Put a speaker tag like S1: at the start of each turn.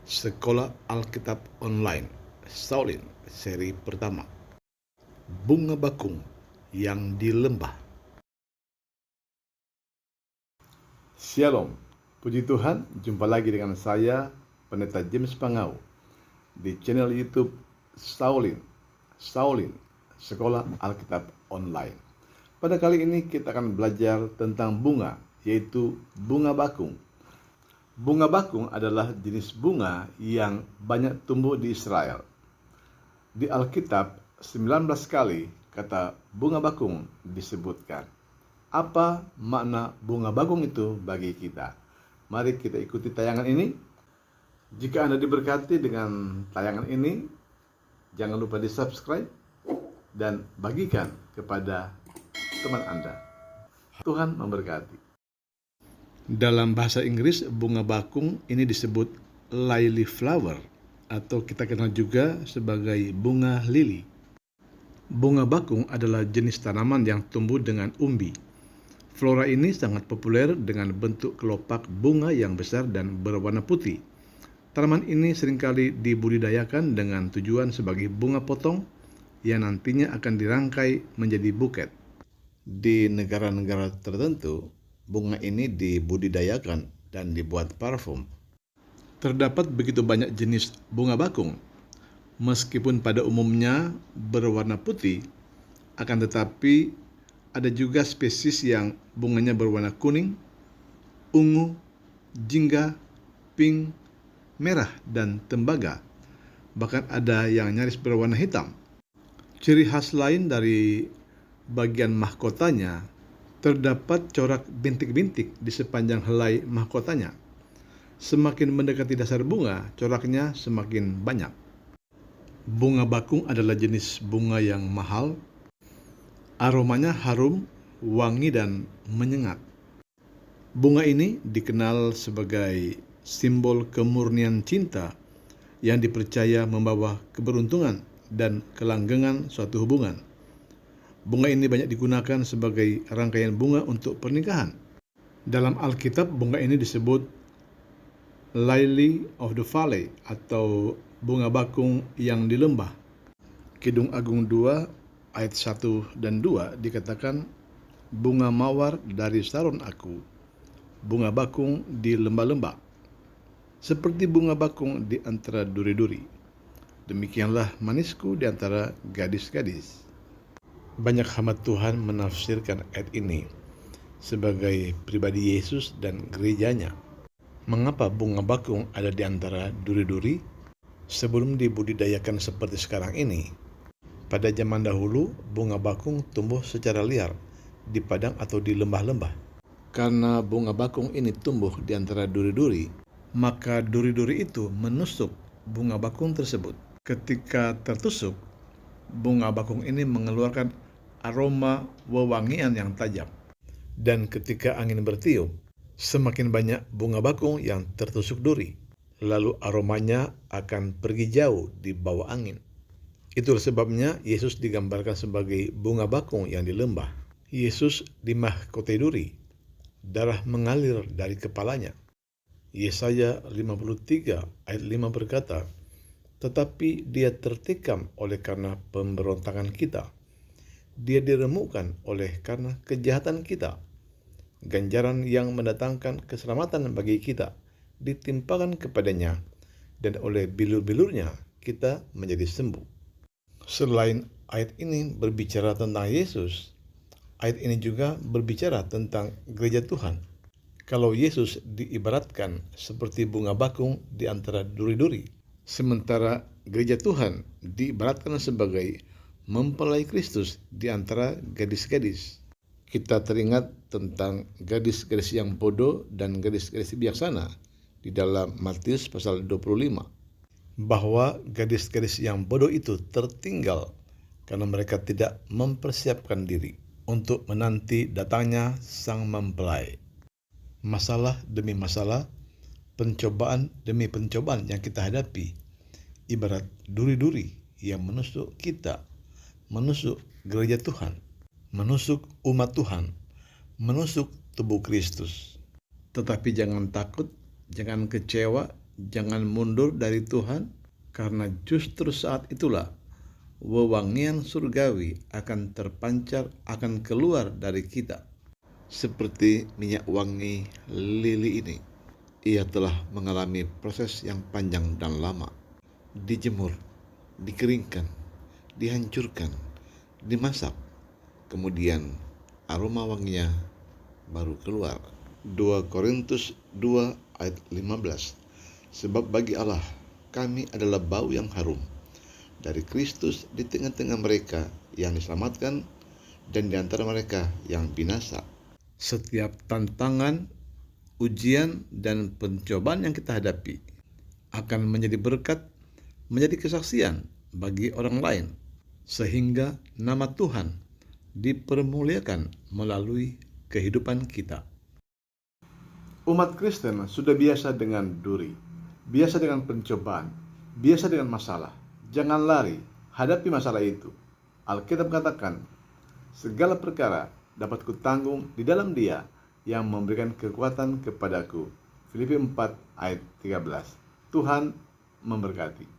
S1: Sekolah Alkitab Online Saulin seri pertama. Bunga bakung yang di lembah. Shalom, puji Tuhan, jumpa lagi dengan saya Pendeta James Pangau di channel YouTube Saulin Sekolah Alkitab Online. Pada kali ini kita akan belajar tentang bunga, yaitu bunga bakung. Bunga bakung adalah jenis bunga yang banyak tumbuh di Israel. Di Alkitab 19 kali kata bunga bakung disebutkan. Apa makna bunga bakung itu bagi kita? Mari kita ikuti tayangan ini. Jika Anda diberkati dengan tayangan ini, jangan lupa di-subscribe dan bagikan kepada teman Anda. Tuhan memberkati. Dalam bahasa Inggris, bunga bakung ini disebut lily flower atau kita kenal juga sebagai bunga lili. Bunga bakung adalah jenis tanaman yang tumbuh dengan umbi. Flora ini sangat populer dengan bentuk kelopak bunga yang besar dan berwarna putih. Tanaman ini seringkali dibudidayakan dengan tujuan sebagai bunga potong yang nantinya akan dirangkai menjadi buket. Di negara-negara tertentu, bunga ini dibudidayakan dan dibuat parfum. Terdapat begitu banyak jenis bunga bakung. Meskipun pada umumnya berwarna putih, akan tetapi ada juga spesies yang bunganya berwarna kuning, ungu, jingga, pink, merah, dan tembaga. Bahkan ada yang nyaris berwarna hitam. Ciri khas lain dari bagian mahkotanya, terdapat corak bintik-bintik di sepanjang helai mahkotanya. Semakin mendekati dasar bunga, coraknya semakin banyak. Bunga bakung adalah jenis bunga yang mahal. Aromanya harum, wangi, dan menyengat. Bunga ini dikenal sebagai simbol kemurnian cinta yang dipercaya membawa keberuntungan dan kelanggengan suatu hubungan. Bunga ini banyak digunakan sebagai rangkaian bunga untuk pernikahan. Dalam Alkitab, bunga ini disebut Lily of the Valley atau bunga bakung yang di lembah. Kidung Agung 2 ayat 1 dan 2 dikatakan, bunga mawar dari saron aku, bunga bakung di lembah-lembah, seperti bunga bakung di antara duri-duri. Demikianlah manisku di antara gadis-gadis. Banyak hamba Tuhan menafsirkan ayat ini sebagai pribadi Yesus dan gerejanya. Mengapa bunga bakung ada di antara duri-duri? Sebelum dibudidayakan seperti sekarang ini, pada zaman dahulu bunga bakung tumbuh secara liar di padang atau di lembah-lembah. Karena bunga bakung ini tumbuh di antara duri-duri, maka duri-duri itu menusuk bunga bakung tersebut. Ketika tertusuk, bunga bakung ini mengeluarkan aroma wewangian yang tajam. Dan ketika angin bertiup, semakin banyak bunga bakung yang tertusuk duri. Lalu aromanya akan pergi jauh di bawah angin. Itulah sebabnya Yesus digambarkan sebagai bunga bakung yang di lembah. Yesus dimahkotai duri. Darah mengalir dari kepalanya. Yesaya 53 ayat 5 berkata, tetapi dia tertikam oleh karena pemberontakan kita. Dia diremukkan oleh karena kejahatan kita. Ganjaran yang mendatangkan keselamatan bagi kita ditimpakan kepadanya, dan oleh bilur-bilurnya kita menjadi sembuh. Selain ayat ini berbicara tentang Yesus, ayat ini juga berbicara tentang gereja Tuhan. Kalau Yesus diibaratkan seperti bunga bakung di antara duri-duri, sementara gereja Tuhan diibaratkan sebagai mempelai Kristus di antara gadis-gadis. Kita teringat tentang gadis-gadis yang bodoh dan gadis-gadis bijaksana di dalam Matius pasal 25. Bahwa gadis-gadis yang bodoh itu tertinggal karena mereka tidak mempersiapkan diri untuk menanti datangnya sang mempelai. Masalah demi masalah, pencobaan demi pencobaan yang kita hadapi, ibarat duri-duri yang menusuk kita, menusuk gereja Tuhan, menusuk umat Tuhan, menusuk tubuh Kristus. Tetapi jangan takut, jangan kecewa, Jangan mundur dari Tuhan, karena justru saat itulah wewangian surgawi akan terpancar, akan keluar dari kita. Seperti minyak wangi lili ini, ia telah mengalami proses yang panjang dan lama. Dijemur, dikeringkan, dihancurkan, dimasak, kemudian aroma wanginya baru keluar. 2 Korintus 2 ayat 15. Sebab bagi Allah kami adalah bau yang harum dari Kristus di tengah-tengah mereka yang diselamatkan dan di antara mereka yang binasa. Setiap tantangan, ujian, dan pencobaan yang kita hadapi akan menjadi berkat, menjadi kesaksian bagi orang lain, sehingga nama Tuhan dipermuliakan melalui kehidupan kita. Umat Kristen sudah biasa dengan duri, biasa dengan pencobaan, biasa dengan masalah. Jangan lari, hadapi masalah itu. Alkitab katakan, segala perkara dapat kutanggung di dalam Dia yang memberikan kekuatan kepadaku. Filipi 4 ayat 13. Tuhan memberkati.